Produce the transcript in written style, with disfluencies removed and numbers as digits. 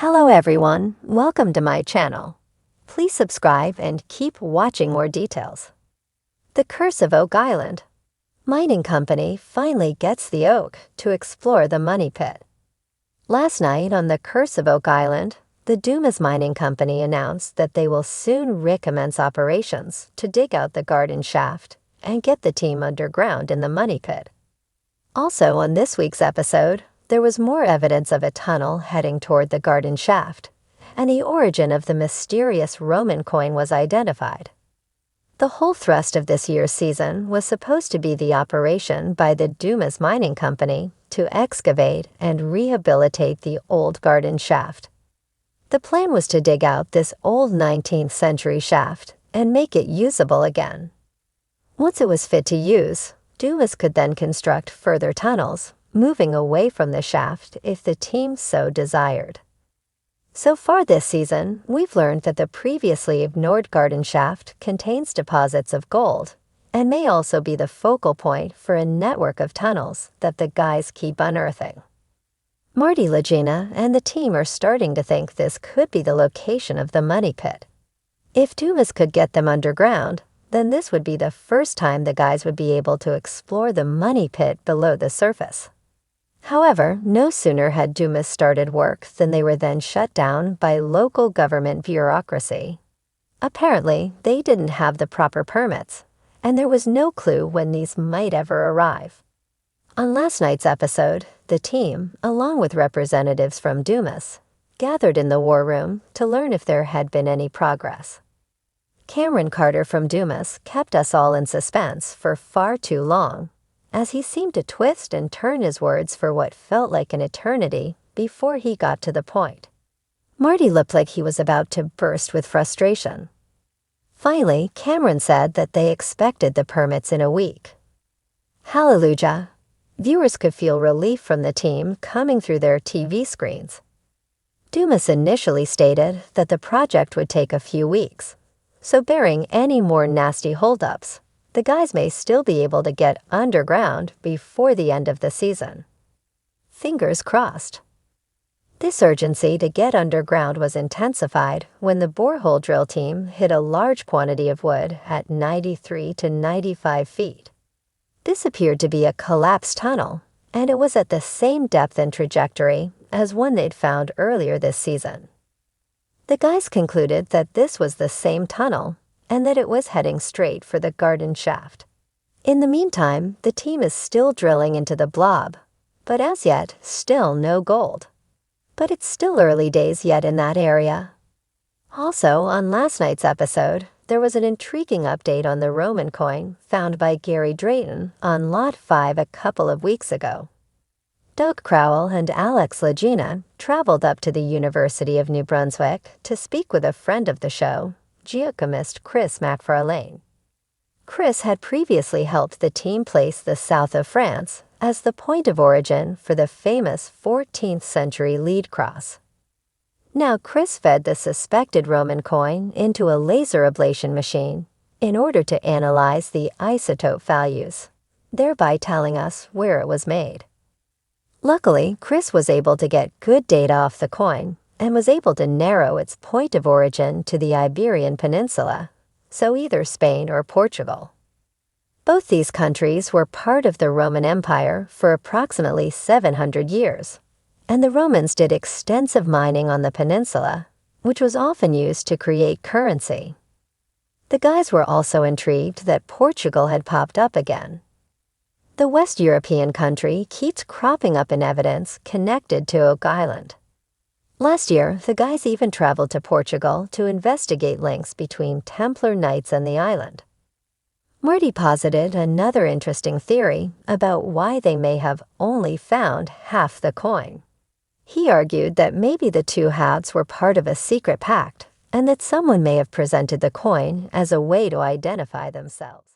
Hello everyone, welcome to my channel. Please subscribe and keep watching more details. The Curse of Oak Island. Mining company finally gets the oak to explore the money pit. Last night on the Curse of Oak Island, the Dumas Mining Company announced that they will soon recommence operations to dig out the garden shaft and get the team underground in the money pit. Also on this week's episode, there was more evidence of a tunnel heading toward the garden shaft, and the origin of the mysterious Roman coin was identified. The whole thrust of this year's season was supposed to be the operation by the Dumas Mining Company to excavate and rehabilitate the old garden shaft. The plan was to dig out this old 19th century shaft and make it usable again. Once it was fit to use, Dumas could then construct further tunnels, moving away from the shaft if the team so desired. So far this season, we've learned that the previously ignored garden shaft contains deposits of gold and may also be the focal point for a network of tunnels that the guys keep unearthing. Marty Lagina and the team are starting to think this could be the location of the money pit. If Dumas could get them underground, then this would be the first time the guys would be able to explore the money pit below the surface. However, no sooner had Dumas started work than they were then shut down by local government bureaucracy. Apparently, they didn't have the proper permits, and there was no clue when these might ever arrive. On last night's episode, the team, along with representatives from Dumas, gathered in the war room to learn if there had been any progress. Cameron Carter from Dumas kept us all in suspense for far too long, as he seemed to twist and turn his words for what felt like an eternity before he got to the point. Marty looked like he was about to burst with frustration. Finally, Cameron said that they expected the permits in a week. Hallelujah! Viewers could feel relief from the team coming through their TV screens. Dumas initially stated that the project would take a few weeks, so bearing any more nasty holdups, the guys may still be able to get underground before the end of the season. Fingers crossed. This urgency to get underground was intensified when the borehole drill team hit a large quantity of wood at 93 to 95 feet. This appeared to be a collapsed tunnel, and it was at the same depth and trajectory as one they'd found earlier this season. The guys concluded that this was the same tunnel, and that it was heading straight for the garden shaft. In the meantime, the team is still drilling into the blob, but as yet, still no gold. But it's still early days yet in that area. Also, on last night's episode, there was an intriguing update on the Roman coin found by Gary Drayton on Lot 5 a couple of weeks ago. Doug Crowell and Alex Lagina traveled up to the University of New Brunswick to speak with a friend of the show, geochemist Chris MacFarlane. Chris had previously helped the team place the south of France as the point of origin for the famous 14th century lead cross. Now Chris fed the suspected Roman coin into a laser ablation machine in order to analyze the isotope values, thereby telling us where it was made. Luckily, Chris was able to get good data off the coin and was able to narrow its point of origin to the Iberian Peninsula, so either Spain or Portugal. Both these countries were part of the Roman Empire for approximately 700 years, and the Romans did extensive mining on the peninsula, which was often used to create currency. The guys were also intrigued that Portugal had popped up again. The West European country keeps cropping up in evidence connected to Oak Island. Last year, the guys even traveled to Portugal to investigate links between Templar Knights and the island. Marty posited another interesting theory about why they may have only found half the coin. He argued that maybe the two halves were part of a secret pact, and that someone may have presented the coin as a way to identify themselves.